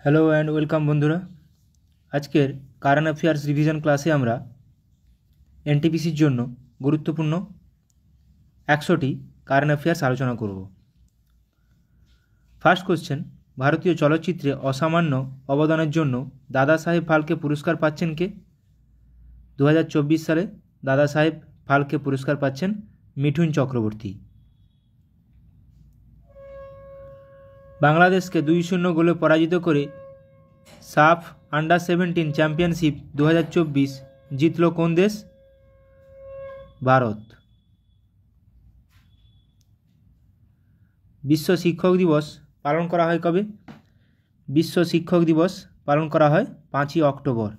Hello and welcome বন্ধুরা। আজকের current affairs revision ক্লাসে আমরা এনটিপিসির জন্য গুরুত্বপূর্ণ 100টি কারেন্ট অ্যাফেয়ার্স আলোচনা করব। ফার্স্ট কোশ্চেন, ভারতীয় চলচ্চিত্রে অসামান্য অবদানের জন্য দাদা সাহেব ফালকে পুরস্কার পাচ্ছেন কে? 2024 সালে দাদা সাহেব ফালকে পুরস্কার পাচ্ছেন মিঠুন চক্রবর্তী। বাংলাদেশকে 2-0 গোলে পরাজিত করে সাফ আন্ডার-17 চ্যাম্পিয়নশিপ 2024 জিতল কোন দেশ? ভারত। বিশ্ব শিক্ষক দিবস পালন করা হয় কবে? বিশ্ব শিক্ষক দিবস পালন করা হয় 5ই অক্টোবর,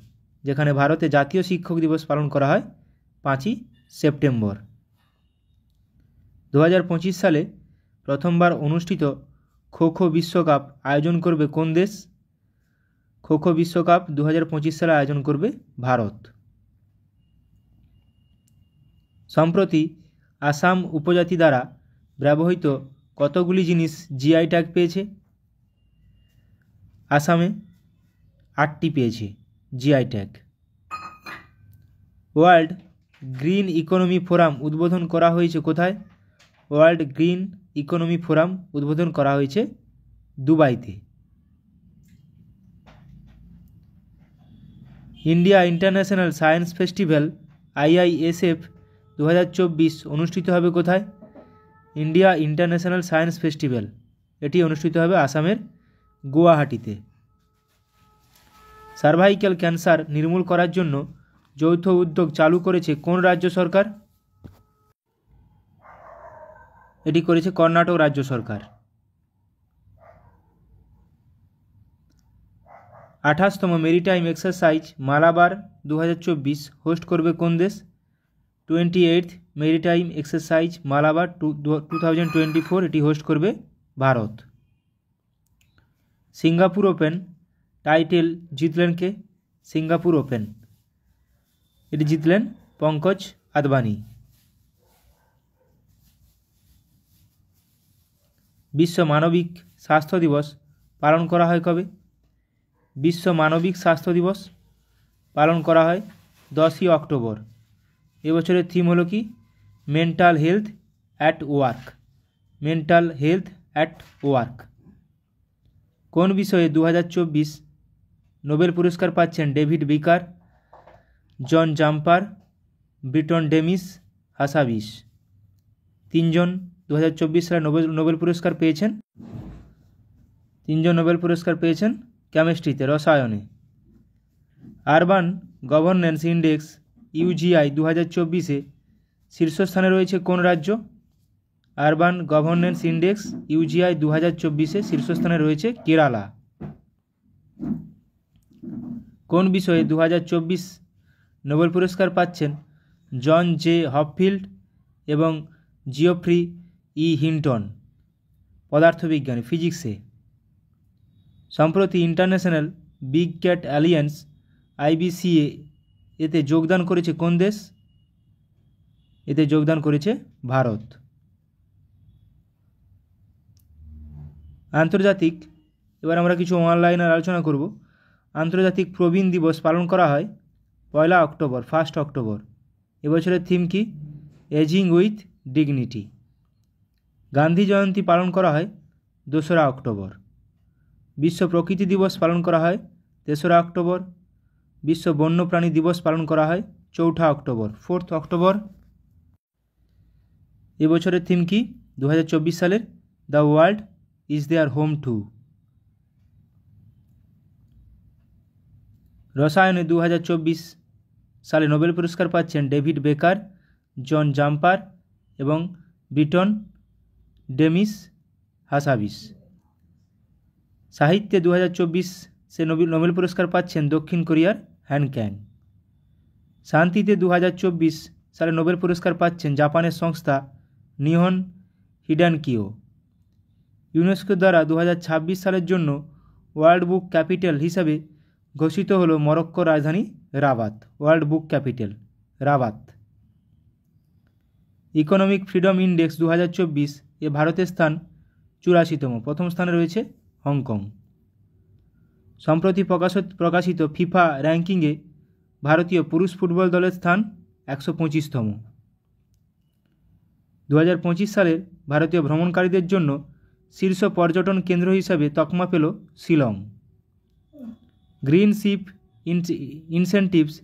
যেখানে ভারতে জাতীয় শিক্ষক দিবস পালন করা হয় 5ই সেপ্টেম্বর। 2025 সালে প্রথমবার অনুষ্ঠিত খো খো বিশ্বকাপ আয়োজন করবে কোন দেশ? খো খো বিশ্বকাপ 2025 সালে আয়োজন করবে ভারত। সম্প্রতি আসাম উপজাতি দ্বারা ব্যবহৃত কতগুলি জিনিস জিআই ট্যাগ পেয়েছে? আসামে 8টি পেয়েছে GI tag. World green economy forum উদ্বোধন করা হয়েছে কোথায়? ওয়ার্ল্ড গ্রিন ইকোনমি ফোরাম উদ্বোধন করা হয়েছে দুবাইতে। India international science festival IISF 2024 অনুষ্ঠিত হবে কোথায়? ইন্ডিয়া ইন্টারন্যাশনাল সায়েন্স ফেস্টিভ্যাল এটি অনুষ্ঠিত হবে আসামের গুয়াহাটিতে। সার্ভাইক্যাল ক্যান্সার নির্মূল করার জন্য যৌথ উদ্যোগ চালু করেছে কোন রাজ্য সরকার? এটি করেছে কর্ণাটক রাজ্য সরকার। 28তম মেরিটাইম এক্সারসাইজ মালাবার 2024 হোস্ট করবে কোন দেশ? 28th মেরিটাইম এক্সারসাইজ মালাবার 2024 এটি হোস্ট করবে ভারত। সিঙ্গাপুর ওপেন টাইটেল জিতলেন কে? সিঙ্গাপুর ওপেন এটি জিতলেন পঙ্কজ আদবানি। বিশ্ব মানবিক স্বাস্থ্য দিবস পালন করা হয় কবে? বিশ্ব মানবিক স্বাস্থ্য দিবস পালন করা হয় 10ই অক্টোবর। এবছরের থিম হলো কি? Mental health at work. Mental health at work. কোন বিষয়ে 2024 নোবেল পুরস্কার পাচ্ছেন ডেভিড বেকার, জন জাম্পার, ব্রিটন ডেমিস, হাসাবিস? তিনজন 2024 সালে নোবেল পুরস্কার পেয়েছেন। তিনজন নোবেল পুরস্কার পেয়েছেন কেমিস্ট্রিতে, রসায়নে। আরবান গভর্নেন্স ইন্ডেক্স UGI 2024 শীর্ষস্থানে রয়েছে কোন রাজ্য? আরবান গভর্নেন্স ইন্ডেক্স UGI 2024 শীর্ষস্থানে রয়েছে কেরালা। কোন বিষয়ে 2024 নোবেল পুরস্কার পাচ্ছেন জন জে হপফিল্ড এবং জিওফ্রি হিন্টন? পদার্থবিজ্ঞানে, ফিজিক্সে। সম্প্রতি international big cat alliance IBCA এতে যোগদান করেছে কোন দেশ? এতে যোগদান করেছে ভারত। আন্তর্জাতিক, এবার আমরা কিছু অনলাইনের আলোচনা করব। আন্তর্জাতিক প্রবীণ দিবস পালন করা হয় 1 অক্টোবর, 1 অক্টোবর। এবছরের থিম কি? Ageing with dignity. Gandhi Jayanti পালন করা হয় 2রা অক্টোবর। বিশ্ব প্রকৃতি দিবস পালন করা হয় 3রা অক্টোবর। বিশ্ব বন্যপ্রাণী দিবস পালন করা হয় 4 অক্টোবর, 4 অক্টোবর। এবছরের থিম কি? 2024 সালের the world is their home too. রসায়নে 2024 সালে নোবেল পুরস্কার পাচ্ছেন ডেভিড বেকার, জন জাম্পার এবং ব্রিটন ডেমিস, হাসাবিস। সাহিত্যে 2024 নোবেল পুরস্কার পাচ্ছেন দক্ষিণ কোরিয়ার হ্যান ক্যাং। শান্তিতে 2024 সালে নোবেল পুরস্কার পাচ্ছেন জাপানের সংস্থা নিহন হিডানকিও। ইউনেস্কো দ্বারা 2026 সালের জন্য ওয়ার্ল্ড বুক ক্যাপিটাল হিসাবে ঘোষিত হলো মরক্কোর রাজধানী রাবাত। ওয়ার্ল্ড বুক capital Rabat. Economic freedom index 2024 ভারতের স্থান 84তম, প্রথম স্থানে রয়েছে হংকং। সম্প্রতি প্রকাশিত ফিফা র্যাঙ্কিংয়ে ভারতীয় পুরুষ ফুটবল দলের স্থান 125তম। 2025 সালের ভারতীয় ভ্রমণকারীদের জন্য শীর্ষ পর্যটন কেন্দ্র হিসাবে তকমা পেল শিলং। গ্রিন শিপ ইনসেন্টিভস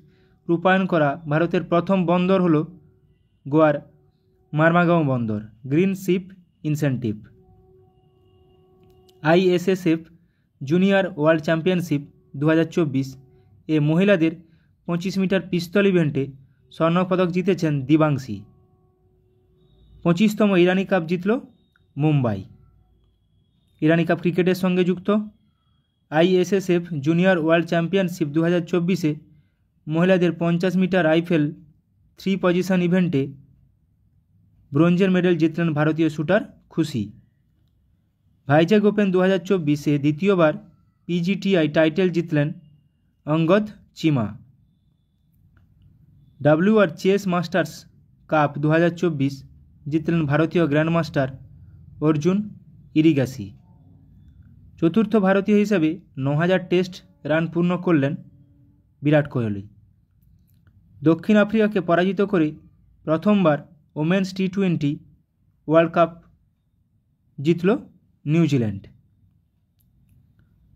রূপায়ণ করা ভারতের প্রথম বন্দর হল গোয়ার মারমাগাঁও বন্দর। Green ship incentive. ISSF junior world championship 2024 এ মহিলাদের 25 মিটার পিস্তল ইভেন্টে স্বর্ণপদক জিতেছেন দিবাংশী। 25তম ইরানি কাপ জিতল মুম্বাই। ইরানি কাপ ক্রিকেটের সঙ্গে যুক্ত। ISSF জুনিয়র ওয়ার্ল্ড চ্যাম্পিয়নশিপ 2024 মহিলাদের 50 মিটার রাইফেল 3 পজিশন ইভেন্টে ব্রোঞ্জের মেডেল জিতলেন ভারতীয় শুটার খুশি। ভাইজ্যাগ ওপেন 2024 দ্বিতীয়বার PGTI টাইটেল জিতলেন Angad Cheema. WR chess masters cup 2024 জিতলেন ভারতীয় গ্র্যান্ডমাস্টার অর্জুন ইরিগাসি। চতুর্থ ভারতীয় হিসেবে 9000 টেস্ট রান পূর্ণ করলেন বিরাট কোহলি। দক্ষিণ আফ্রিকাকে পরাজিত করে প্রথমবার ওমেন্স T20 ওয়ার্ল্ড কাপ জিতল New Zealand.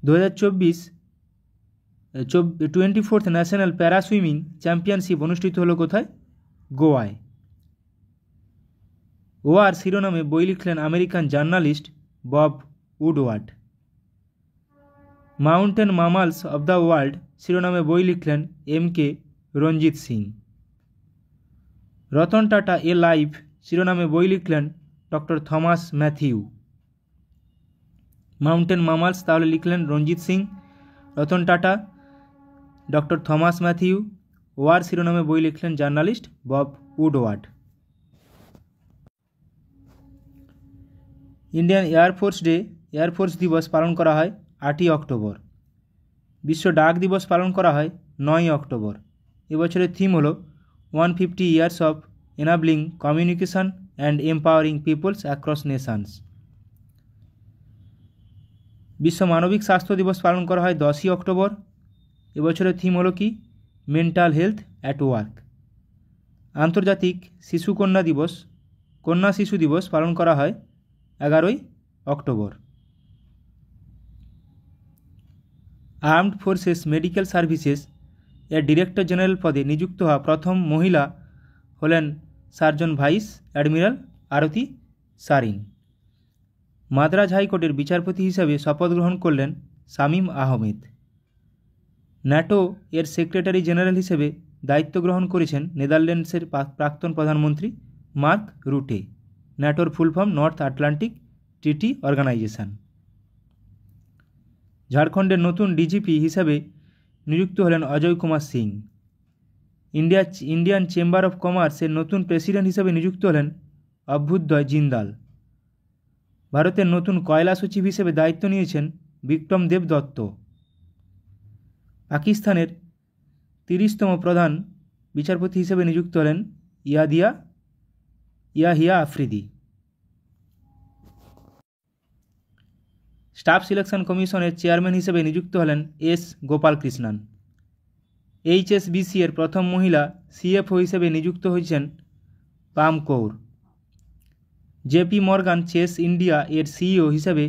24th national para swimming championship অনুষ্ঠিত হলো কোথায়? গোয়ায়। ওয়ার শিরোনামে বই লিখলেন American journalist Bob Woodward. Mountain mammals of the world শিরোনামে বই লিখলেন MK Ranjit Singh. Ratan Tata a live শিরোনামে বই লিখলেন doctor Thomas Mathew. Mountain mammals তাহলে লিখলেন Ranjit Singh, Ratan Tata, doctor Thomas Mathew. War শিরোনামে বই লিখলেন journalist Bob Woodward. Indian air force দিবস পালন করা হয় 8ই অক্টোবর। বিশ্ব ডাক দিবস পালন করা হয় 9ই অক্টোবর। এবছরের থিম হল 150 years of enabling communication and empowering peoples across nations. বিশ্ব মানবিক স্বাস্থ্য দিবস পালন করা হয় 10ই অক্টোবর। এবছরের থিম হলো কি? Mental health at work. আন্তর্জাতিক কন্যা শিশু দিবস পালন করা হয় 11ই October. Armed forces medical services এর ডিরেক্টর জেনারেল পদে নিযুক্ত হওয়া প্রথম মহিলা হলেন surgeon vice admiral Aarti Sarin. Madras হাইকোর্টের বিচারপতি হিসাবে শপথ গ্রহণ করলেন শামীম আহমেদ। ন্যাটো এর সেক্রেটারি জেনারেল হিসেবে দায়িত্ব গ্রহণ করেছেন নেদারল্যান্ডসের প্রাক্তন প্রধানমন্ত্রী মার্ক রুটে। ন্যাটোর full form north Atlantic treaty organization. ঝাড়খণ্ডের নতুন ডিজিপি হিসাবে নিযুক্ত হলেন Ajay Kumar Singh. Indian chamber of কমার্সের নতুন প্রেসিডেন্ট হিসাবে নিযুক্ত হলেন অভ্যুদয় জিন্দাল। ভারতের নতুন কয়লা সচিব হিসেবে দায়িত্ব নিয়েছেন বিক্রম দেব দত্ত। পাকিস্তানের 30তম প্রধান বিচারপতি হিসেবে নিযুক্ত হলেন ইয়াহিয়া আফ্রিদি। স্টাফ সিলেকশন কমিশনের চেয়ারম্যান হিসেবে নিযুক্ত হলেন S গোপালকৃষ্ণন। HSBC এর প্রথম মহিলা CFO হিসেবে নিযুক্ত হয়েছেন Pam Kaur. JP Morgan Chase India এর CEO হিসেবে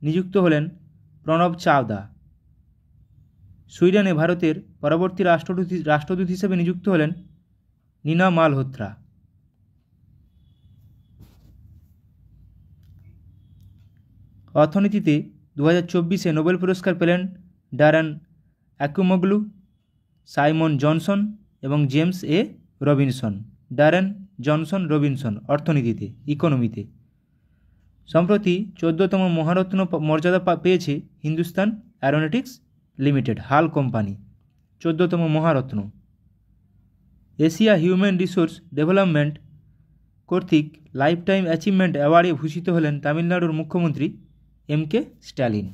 নিযুক্ত হলেন প্রণব চাওদা। সুইডেনে ভারতের পরবর্তী রাষ্ট্রদূত হিসেবে নিযুক্ত হলেন নীনা মালহোত্রা। অর্থনীতিতে 2024 নোবেল পুরস্কার পেলেন ড্যারেন অ্যাকুমোগ্লু, সাইমন জনসন এবং James A Robinson. Daron Johnson Robinson অর্থনীতিতে, ইকোনমিতে। সম্প্রতি 14তম মহারত্ন মর্যাদা পেয়েছে Hindustan aeronautics limited, HAL company. 14তম Maharatna. Asia human resource development কর্তৃক লাইফ টাইম অ্যাচিভমেন্ট অ্যাওয়ার্ডে ভূষিত হলেন তামিলনাড়ুর মুখ্যমন্ত্রী MK স্ট্যালিন।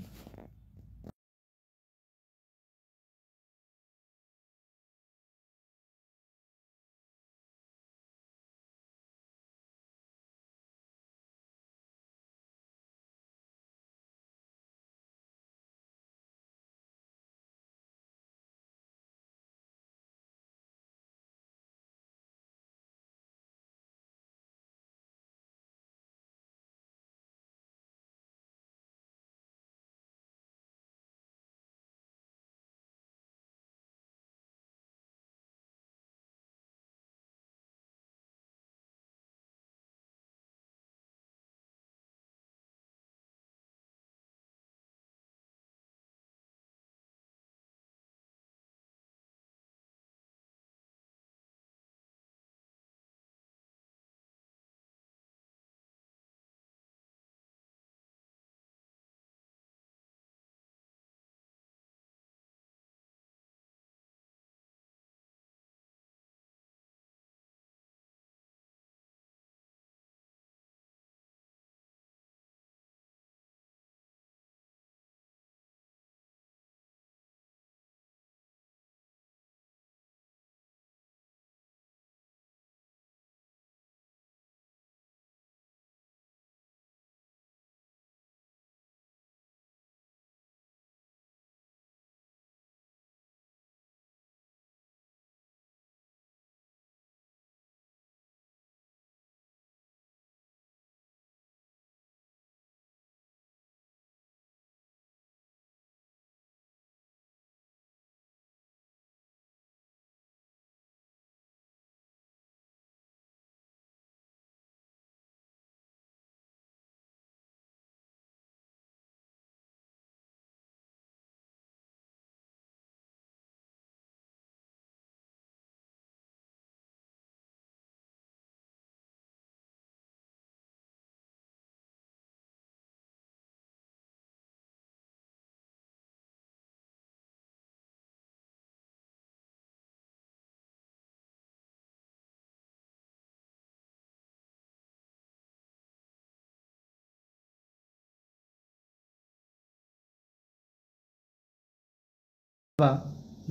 বা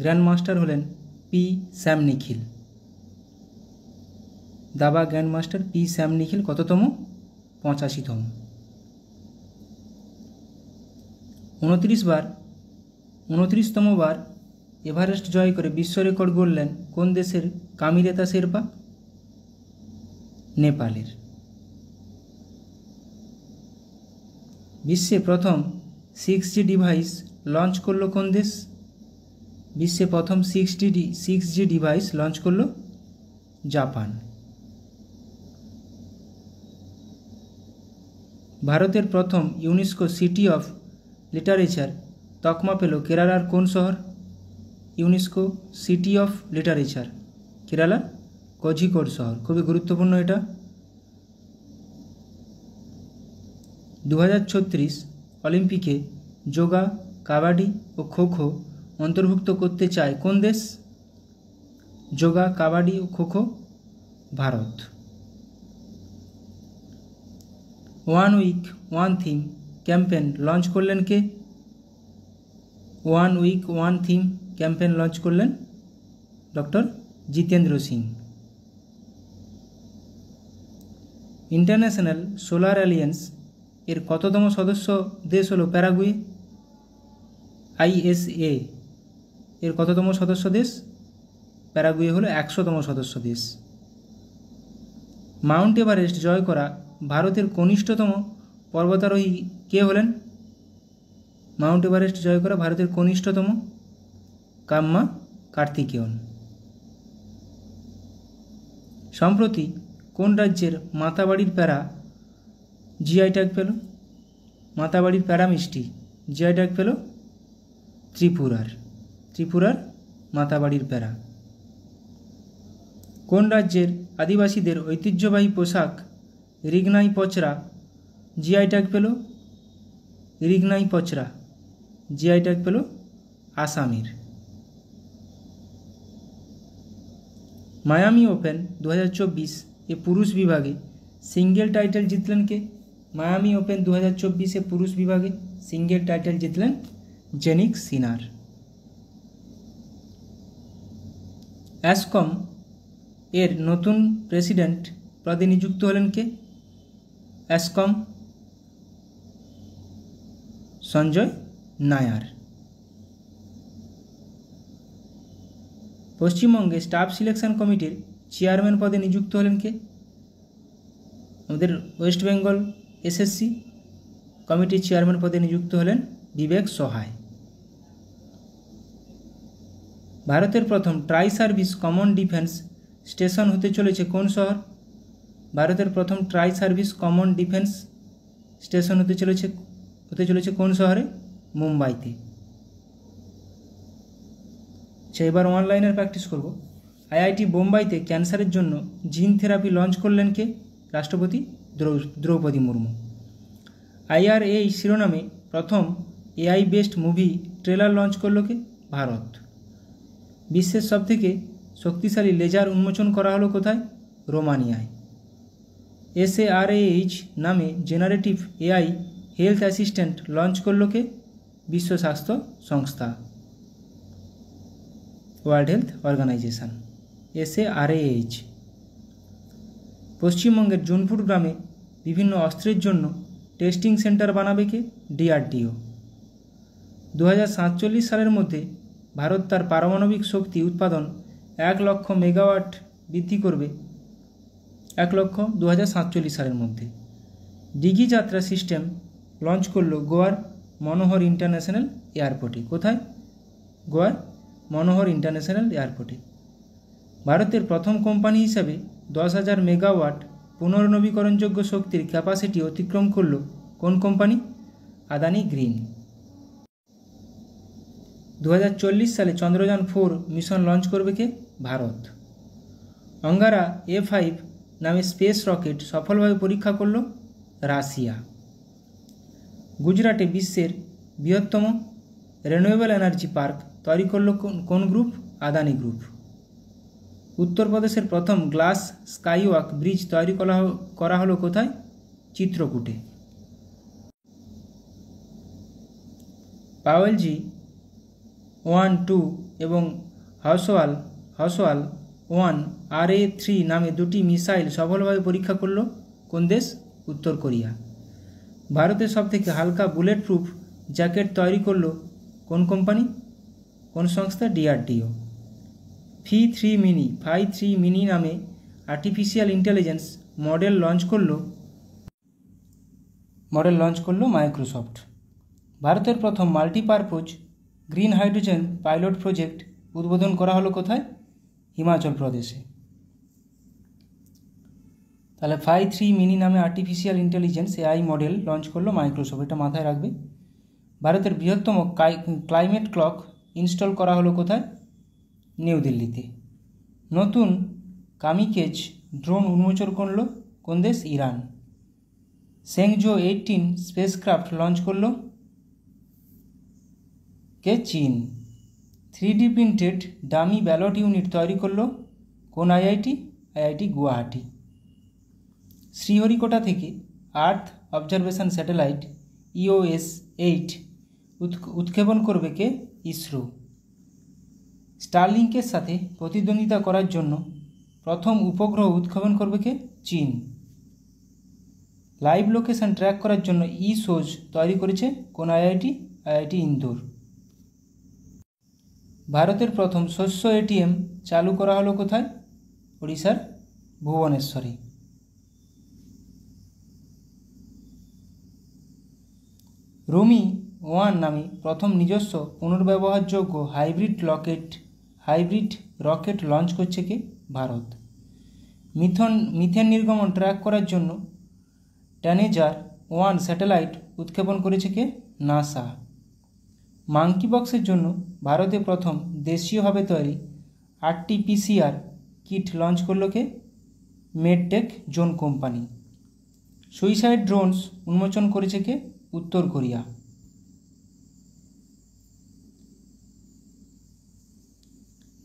গ্র্যান্ড মাস্টার হলেন পি স্যাম নিখিল। দাবা grand master P Sam Nikhil কততম? 85তম। 29তম বার এভারেস্ট জয় করে বিশ্ব রেকর্ড গড়লেন কোন দেশের কামিরেতা শেরপা? নেপালের। বিশ্বে প্রথম 6G ডিভাইস লঞ্চ করলো কোন দেশ? বিশ্বে প্রথম 6G ডিভাইস লঞ্চ করলো জাপান। ভারতের প্রথম ইউনেস্কো সিটি অফ লিটারেচার তকমা পেল কেরালার কোন শহর? ইউনেস্কো সিটি অফ লিটারেচার কেরালার কোঝিকোড শহর। খুবই গুরুত্বপূর্ণ এটা। 2036 অলিম্পিকে যোগা, কাবাডি ও খোখো অন্তর্ভুক্ত করতে চায় কোন দেশ? যোগা, কাবাডি ও kho kho Bharat. One week one theme campaign launch করলেন কে? One week one theme campaign launch করলেন doctor Jitendra Singh. International solar alliance এর কততম সদস্য দেশ হলো প্যারাগুয়ে? ISA এর কততম সদস্য দেশ? প্যারাগুয়ে হলো 100তম সদস্য দেশ। মাউন্ট এভারেস্ট জয় করা ভারতের কনিষ্ঠতম পর্বতারোহী কে হলেন? মাউন্ট এভারেস্ট জয় করা ভারতের কনিষ্ঠতম কাম্মা কার্তিকেয়ন। সম্প্রতি কোন রাজ্যের মাতাবাড়ির প্যারা জিআই ট্যাগ পেল? মাতাবাড়ির প্যারা মিষ্টি জিআই ট্যাগ পেল ত্রিপুরার মাতাবাড়ির প্যারা। কোন রাজ্যের আদিবাসীদের ঐতিহ্যবাহী পোশাক রিগনাই পচরা জিআই ট্যাগ পেল? রিগনাই পচরা জিআই ট্যাগ পেল আসামের। মায়ামি ওপেন 2024 এ পুরুষ বিভাগে সিঙ্গেল টাইটেল জিতলেন কে? মায়ামি ওপেন 2024 পুরুষ বিভাগে সিঙ্গেল টাইটেল জিতলেন জেনিক সিনার। অ্যাসকম এর নতুন প্রেসিডেন্ট পদে নিযুক্ত হলেন কে? অ্যাসকম সঞ্জয় নায়ার। পশ্চিমবঙ্গে স্টাফ সিলেকশন কমিটির চেয়ারম্যান পদে নিযুক্ত হলেন কে? আমাদের ওয়েস্ট বেঙ্গল SSC কমিটির চেয়ারম্যান পদে নিযুক্ত হলেন বিবেক সহায়। ভারতের প্রথম try service common defence station হতে চলেছে কোন শহর? ভারতের প্রথম try service common defence station হতে চলেছে কোন শহরে? মুম্বাইতে। এবার অনলাইনের প্র্যাকটিস করব। IIT বোম্বাইতে ক্যান্সারের জন্য জিন থেরাপি লঞ্চ করলেন কে? রাষ্ট্রপতি দ্রৌপদী মুর্মু। IRA শিরোনামে প্রথম AI based movie trailer launch করল কে? ভারত। বিশ্বের সবথেকে শক্তিশালী লেজার উন্মোচন করা হলো কোথায়? রোমানিয়ায়। SARAH নামে generative AI health assistant launch করল কে? বিশ্ব স্বাস্থ্য সংস্থা, ওয়ার্ল্ড হেলথ অর্গানাইজেশন। SARAH। পশ্চিমবঙ্গের জুনপুর গ্রামে বিভিন্ন অস্ত্রের জন্য টেস্টিং সেন্টার বানাবে কে? DRDO। 2047 সালের মধ্যে ভারত তার পারমাণবিক শক্তি উৎপাদন 1 লক্ষ মেগাওয়াট বৃদ্ধি করবে। 2047 সালের মধ্যে। ডিগি যাত্রা সিস্টেম লঞ্চ করল গোয়ার মনোহর ইন্টারন্যাশনাল এয়ারপোর্টে। কোথায়? গোয়ার মনোহর ইন্টারন্যাশনাল এয়ারপোর্টে। ভারতের প্রথম কোম্পানি হিসাবে 10,000 মেগাওয়াট পুনর্নবীকরণযোগ্য শক্তির ক্যাপাসিটি অতিক্রম করল কোন কোম্পানি? আদানি গ্রিন। 2040 সালে চন্দ্রযান 4 মিশন লঞ্চ করবে কে? ভারত। অঙ্গারা A5 নামে স্পেস রকেট সফলভাবে পরীক্ষা করল রাশিয়া। গুজরাটে বিশ্বের বৃহত্তম রিনিউয়েবল এনার্জি পার্ক তৈরি করল কোন গ্রুপ? আদানি গ্রুপ। উত্তরপ্রদেশের প্রথম গ্লাস স্কাইওয়াক ব্রিজ তৈরি করা হলো কোথায়? চিত্রকূটে। পাওয়েলজি 1-2 এবং হসওয়াল-1 RA-3 নামে দুটি মিসাইল সফলভাবে পরীক্ষা করল কোন দেশ? উত্তর কোরিয়া। ভারতের সবথেকে হালকা বুলেট প্রুফ জ্যাকেট তৈরি করল কোন কোম্পানি, কোন সংস্থা? DRDO। ফাই 3 মিনি নামে আর্টিফিশিয়াল ইন্টেলিজেন্স মডেল লঞ্চ করল মাইক্রোসফট। ভারতের প্রথম multipurpose green hydrogen pilot project উদ্বোধন করা হলো কোথায়? হিমাচল প্রদেশে। তাহলে ফাই 3 মিনি নামে artificial intelligence AI model launch করলো মাইক্রোসফট, এটা মাথায় রাখবে। ভারতের বৃহত্তম ক্লাইমেট ক্লক ইনস্টল করা হলো কোথায়? নিউ দিল্লিতে। নতুন কামিকেজ ড্রোন উন্মোচন করলো কোন দেশ? ইরান। সেংজো 18 স্পেসক্রাফট লঞ্চ করলো কে? চীন। 3D printed dummy ballot unit তৈরি করলো কোন IIT গুয়াহাটি। শ্রীহরিকোটা থেকে আর্থ অবজারভেশন স্যাটেলাইট EOS-8 উৎক্ষেপণ করবে কে? ইসরো। স্টারলিংকের সাথে প্রতিদ্বন্দ্বিতা করার জন্য প্রথম উপগ্রহ উৎক্ষেপণ করবে কে? চীন। লাইভ লোকেশন ট্র্যাক করার জন্য ইসোজ তৈরি করেছে কোন IIT ইন্দোর। ভারতের প্রথম শস্য ATM চালু করা হলো কোথায়? ওড়িশার ভুবনেশ্বরে। রুমি 1 নামে প্রথম নিজস্ব পুনর্ব্যবহারযোগ্য হাইব্রিড রকেট লঞ্চ করছে কে? ভারত। মিথেন নির্গমন ট্র্যাক করার জন্য ট্যানেজার-1 স্যাটেলাইট উৎক্ষেপণ করেছে কে? নাসা। মাঙ্কি বক্সের জন্য ভারতে প্রথম দেশীয়ভাবে তৈরি RT-PCR কিট লঞ্চ করল কে? Medtech zone company. Suicide drones উন্মোচন করেছে কে? উত্তর কোরিয়া।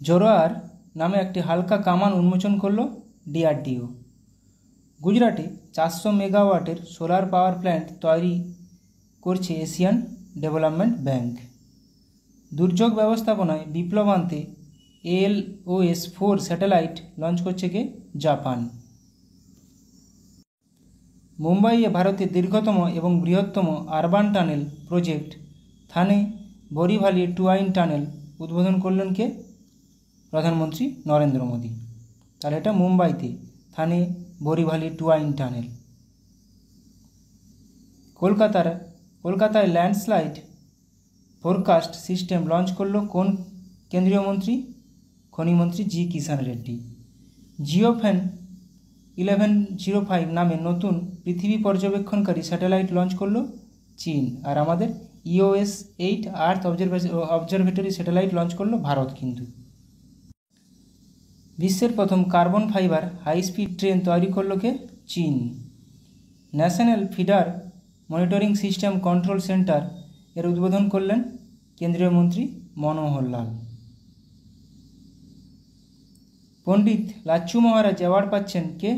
জোরোয়ার নামে একটি হালকা কামান উন্মোচন করল DRDO। গুজরাটে 400 মেগাওয়াটের সোলার পাওয়ার প্ল্যান্ট তৈরি করছে এশিয়ান ডেভেলপমেন্ট ব্যাংক। দুর্যোগ ব্যবস্থাপনায় বিপ্লব আনতে ALOS-4 স্যাটেলাইট লঞ্চ করছে কে? জাপান। মুম্বাইয়ে ভারতের দীর্ঘতম এবং বৃহত্তম আরবান টানেল প্রজেক্ট থানে বোরিভালি টুয়াইন টানেল উদ্বোধন করলেন কে? প্রধানমন্ত্রী নরেন্দ্র মোদী। তাহলে এটা মুম্বাইতে থানে বোরিভালি টুয়াইন টানেল। কলকাতায় ল্যান্ডস্লাইড ফোরকাস্ট সিস্টেম লঞ্চ করলো কোন কেন্দ্রীয় মন্ত্রী? খনিমন্ত্রী জি কিষাণ রেড্ডি। জিওফ্যান 1105 নামে নতুন পৃথিবী পর্যবেক্ষণকারী স্যাটেলাইট লঞ্চ করলো চীন। আর আমাদের EOS-8 আর্থ অবজারভেটরি স্যাটেলাইট লঞ্চ করলো ভারত। কিন্তু বিশ্বের প্রথম carbon fibre high speed train তৈরি করলো কে? চীন। National feeder monitoring system control centre এর উদ্বোধন করলেন কেন্দ্রীয় মন্ত্রী মনোহর লাল। পণ্ডিত লাচ্ছু মহারাজ অ্যাওয়ার্ড পাচ্ছেন কে?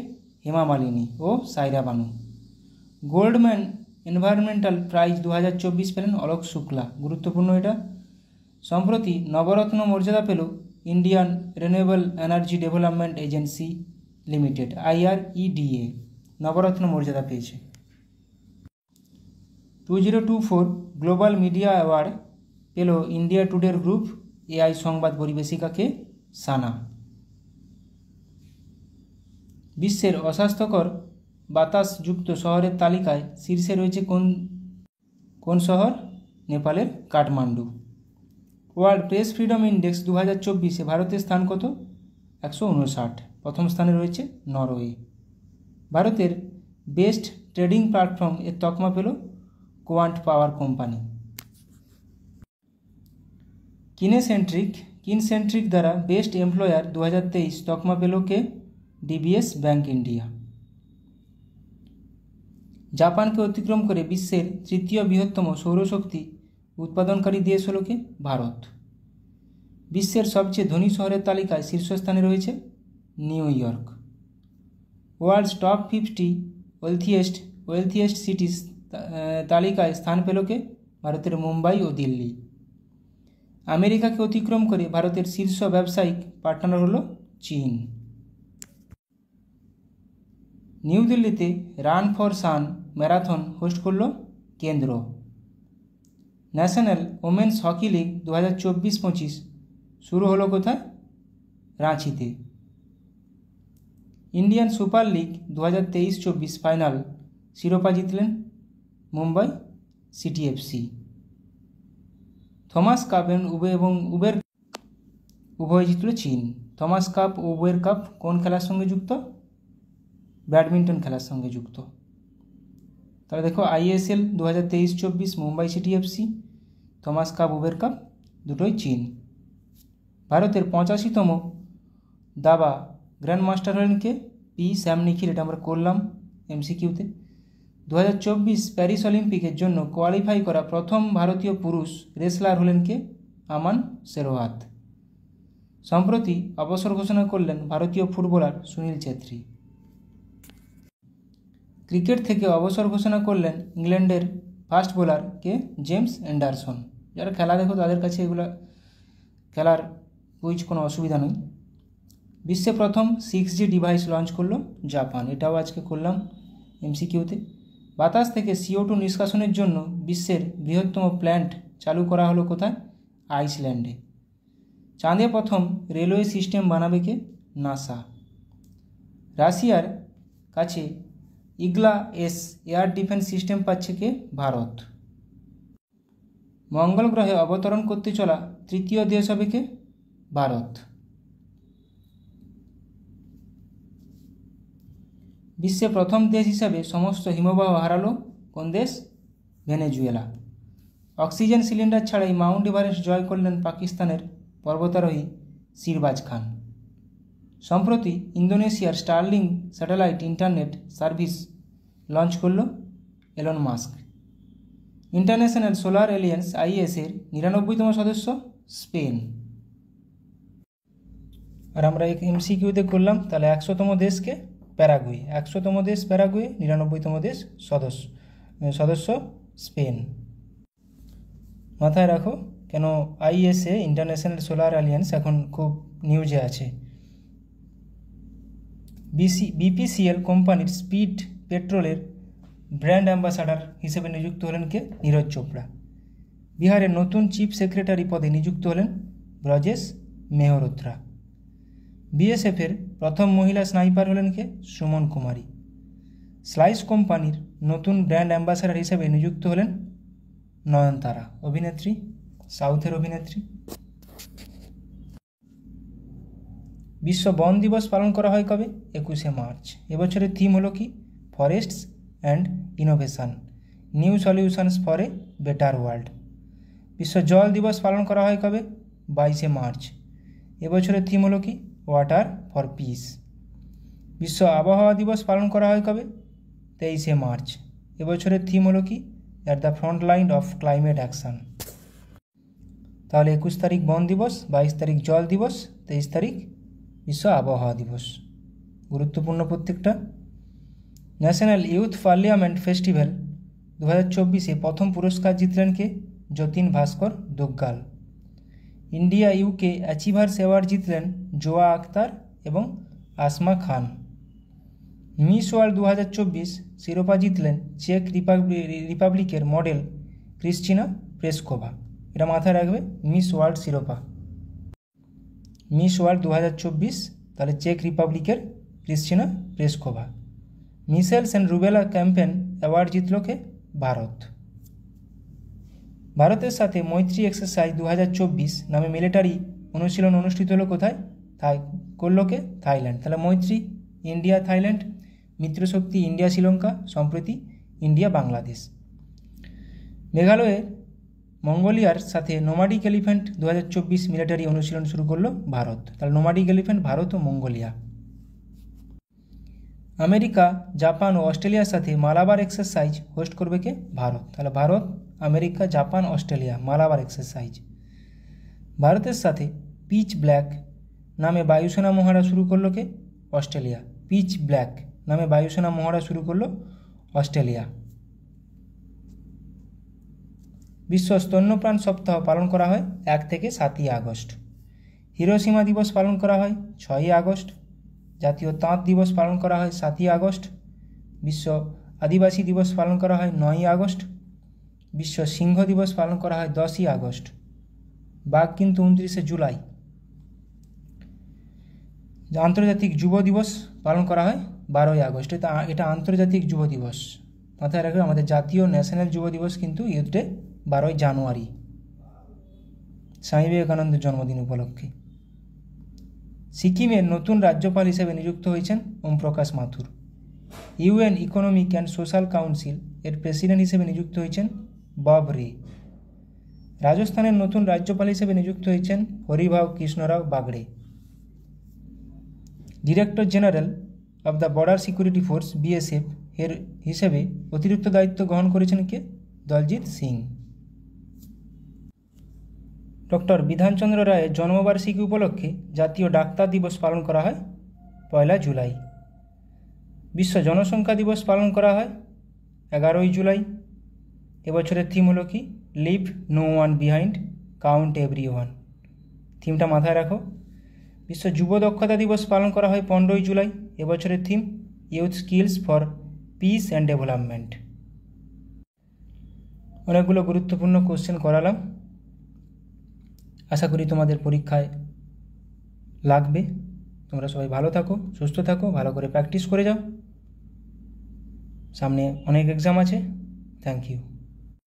হেমা মালিনী ও সাইরা বানু। গোল্ডম্যান এনভায়রনমেন্টাল প্রাইজ 2024 পেলেন অলোক শুক্লা। গুরুত্বপূর্ণ এটা। সম্প্রতি নবরত্ন মর্যাদা পেল Indian renewable energy development agency limited IREDA নবরত্ন মর্যাদা পেয়েছে। 2024 গ্লোবাল মিডিয়া অ্যাওয়ার্ড পেল ইন্ডিয়া টুডের গ্রুপ AI সংবাদ পরিবেশিকাকে? সানা। বিশ্বের অস্বাস্থ্যকর বাতাসযুক্ত শহরের তালিকায় শীর্ষে রয়েছে কোন শহর? নেপালের Kathmandu. World press freedom index 2024-এ ভারতের স্থান কত? 159। প্রথম স্থানে রয়েছে নরওয়ে। ভারতের বেস্ট ট্রেডিং প্ল্যাটফর্ম এর তকমা পেল কোয়ান্ট পাওয়ার কোম্পানি। কিনসেন্ট্রিক দ্বারা বেস্ট এমপ্লয়ার 2023 তকমা পেল কে? DBS bank India. জাপানকে অতিক্রম করে বিশ্বের তৃতীয় বৃহত্তম সৌরশক্তি উৎপাদনকারী দেশ হল কে? ভারত। বিশ্বের সবচেয়ে ধনী শহরের তালিকায় শীর্ষস্থানে রয়েছে New York. World's top 50 wealthiest cities তালিকায় স্থান পেল কে? ভারতের মুম্বাই ও দিল্লি। আমেরিকাকে অতিক্রম করে ভারতের শীর্ষ ব্যবসায়িক পার্টনার হলো চীন। নিউ দিল্লিতে run for sun marathon host করল কেন্দ্র। ন্যাশনাল ওমেন্স হকি লিগ 2024-25 শুরু হলো কোথায়? রাঁচিতে। ইন্ডিয়ান সুপার লিগ 2023-24 ফাইনাল শিরোপা জিতলেন Mumbai city FC. Thomas cup এবং উবের উভয় জিতল চীন। থমাস কাপ ও উবের কাপ কোন খেলার সঙ্গে যুক্ত? ব্যাডমিন্টন খেলার সঙ্গে যুক্ত। তাহলে দেখো ISL 2023-24 Mumbai city FC, Thomas cup Uber cup দুটোই চীন। ভারতের 85তম দাবা গ্র্যান্ড মাস্টার হলেন কে? পি স্যাম নিখিল। এটা আমরা করলাম MCQতে। 2024 প্যারিস অলিম্পিকের জন্য কোয়ালিফাই করা প্রথম ভারতীয় পুরুষ রেসলার হলেন কে? আমান শেরওয়াত। সম্প্রতি অবসর ঘোষণা করলেন ভারতীয় ফুটবলার সুনীল ছেত্রী। ক্রিকেট থেকে অবসর ঘোষণা করলেন ইংল্যান্ডের ফাস্ট বোলার কে? James Anderson. যারা খেলা দেখো তাদের কাছে এগুলো খেলার কুইজ কোনো অসুবিধা নেই। বিশ্বে প্রথম 6G ডিভাইস লঞ্চ করলো জাপান। এটাও আজকে করলাম MCQতে। বাতাস থেকে CO2 নিষ্কাশনের জন্য বিশ্বের বৃহত্তম প্ল্যান্ট চালু করা হলো কোথায়? আইসল্যান্ডে। চাঁদে প্রথম রেলওয়ে সিস্টেম বানাবে কে? নাসা। রাশিয়ার কাছে ইগলা-S এয়ার ডিফেন্স সিস্টেম পাচ্ছে কে? ভারত। মঙ্গল গ্রহে অবতরণ করতে চলা তৃতীয় দেশ হবে কে? ভারত। বিশ্বে প্রথম দেশ হিসাবে সমস্ত হিমবাহ হারালো কোন দেশ? ভেনেজুয়েলা। অক্সিজেন সিলিন্ডার ছাড়াই মাউন্ট এভারেস্ট জয় করলেন পাকিস্তানের পর্বতারোহী শিরবাজ খান। সম্প্রতি ইন্দোনেশিয়ার Starlink satellite internet service launch করল Elon Musk. International solar alliance IS-এর 99তম সদস্য স্পেন। আর আমরা MCQতে করলাম তাহলে 100তম দেশকে? প্যারাগুয়ে। 100তম দেশ প্যারাগুয়ে, 99তম দেশ সদস্য স্পেন। মাথায় রাখো কেন IS-এ ইন্টারন্যাশনাল সোলার অ্যালিয়েন্স এখন খুব নিউজে আছে। BPCL কোম্পানির স্পিড পেট্রোলের ব্র্যান্ড অ্যাম্বাসাডার হিসেবে নিযুক্ত হলেন কে? নীরজ চোপড়া। বিহারের নতুন চিফ সেক্রেটারি পদে নিযুক্ত হলেন ব্রজেশ মেহরোত্রা। BSF-এর প্রথম মহিলা স্নাইপার হলেন কে? সুমন কুমারী। স্লাইস কোম্পানির নতুন ব্র্যান্ড অ্যাম্বাসাডার হিসেবে নিযুক্ত হলেন নয়নতারা, অভিনেত্রী, সাউথের অভিনেত্রী। বিশ্ব বন দিবস পালন করা হয় কবে? 21শে মার্চ। এবছরের থিম হলো কি? Forests and innovation, new solutions for a better world. বিশ্ব জল দিবস পালন করা হয় কবে? 22শে মার্চ। এবছরের থিম হলো কি? Water for piece. বিশ্ব আবহাওয়া দিবস পালন করা হয় কবে? 23শে মার্চ। এবছরের থিম হলো কি? At the front line of climate action. তাহলে 21 তারিখ বন দিবস, 22 তারিখ জল দিবস, 23 তারিখ বিশ্ব আবহাওয়া দিবস। গুরুত্বপূর্ণ প্রত্যেকটা। ন্যাশনাল ইউথ পার্লিয়ামেন্ট ফেস্টিভ্যাল 2024-এ প্রথম পুরস্কার জিতলেন কে? যতীন ভাস্কর দোগ্গাল। ইন্ডিয়া UK অ্যাচিভার্স অ্যাওয়ার্ড জিতলেন জোয়া আক্তার এবং আসমা খান। মিস ওয়ার্ল্ড 2024 শিরোপা জিতলেন চেক রিপাবলিকের মডেল ক্রিস্টিনা প্লেসকোভা। এটা মাথায় রাখবে, মিস ওয়ার্ল্ড শিরোপা। মিস ওয়ার্ল্ড 2024 তাহলে চেক রিপাবলিকের Krystyna Pyszkova. Measles and rubella campaign award জিতল কে? ভারত। ভারতের সাথে মৈত্রী এক্সারসাইজ 2024 নামে মিলিটারি অনুশীলন অনুষ্ঠিত হলো কোথায়? করলো কে? থাইল্যান্ড। তাহলে মৈত্রী ইন্ডিয়া থাইল্যান্ড, মিত্রশক্তি ইন্ডিয়া শ্রীলঙ্কা, সম্প্রতি ইন্ডিয়া বাংলাদেশ। মেঘালয়ের মঙ্গোলিয়ার সাথে নোমাডিক এলিফ্যান্ট 2024 মিলিটারি অনুশীলন শুরু করলো ভারত। তাহলে নোমাডিক এলিফ্যান্ট ভারত ও মঙ্গোলিয়া। আমেরিকা, জাপান ও অস্ট্রেলিয়ার সাথে মালাবার এক্সারসাইজ হোস্ট করবে কে? ভারত। তাহলে Bharat, America, Japan, Australia Malabar exercise. ভারতের সাথে পিচ ব্ল্যাক নামে বায়ুসেনা মহড়া শুরু করলো কে? অস্ট্রেলিয়া। পিচ ব্ল্যাক নামে বায়ুসেনা মহড়া শুরু করলো অস্ট্রেলিয়া। বিশ্ব স্তন্যপান সপ্তাহ পালন করা হয় 1 থেকে 7ই আগস্ট। হিরোশিমা দিবস পালন করা হয় 6ই আগস্ট। জাতীয় তাঁত দিবস পালন করা হয় 7ই আগস্ট। বিশ্ব আদিবাসী দিবস পালন করা হয় 9ই আগস্ট। বিশ্ব সিংহ দিবস পালন করা হয় 10ই আগস্ট। বাঘ কিন্তু 29শে জুলাই। আন্তর্জাতিক যুব দিবস পালন করা হয় 12ই আগস্ট। এটা আন্তর্জাতিক যুব দিবস। মাথায় রাখবে, আমাদের জাতীয় ন্যাশনাল যুব দিবস কিন্তু ইউথ ডে 12ই জানুয়ারি, স্বামী বিবেকানন্দের জন্মদিন উপলক্ষে। সিকিমের নতুন রাজ্যপাল হিসেবে নিযুক্ত হয়েছেন Om Prakash Mathur. UN economic and social council এর প্রেসিডেন্ট হিসেবে নিযুক্ত হয়েছেন বব রে। রাজস্থানের নতুন রাজ্যপাল হিসেবে নিযুক্ত হয়েছেন Haribhau Krishnarao Bagde. Director general of the border security force BSF এর হিসেবে অতিরিক্ত দায়িত্ব গ্রহণ করেছেন কে? দলজিৎ সিং। ডক্টর বিধানচন্দ্র রায়ের জন্মবার্ষিকী উপলক্ষে জাতীয় ডাক্তার দিবস পালন করা হয় 1 জুলাই। বিশ্ব জনসংখ্যা দিবস পালন করা হয় 11ই জুলাই। এবছরের থিম হলো কি? Leave no one behind, count every one. থিমটা মাথায় রাখো। বিশ্ব যুব দক্ষতা দিবস পালন করা হয় 15ই জুলাই। এবছরের theme youth skills for piece and development. অনেকগুলো গুরুত্বপূর্ণ কোশ্চেন করালাম, আশা করি তোমাদের পরীক্ষায় লাগবে। তোমরা সবাই ভালো থাকো, সুস্থ থাকো, ভালো করে প্র্যাকটিস করে যাও। সামনে অনেক এক্সাম আছে। Thank you.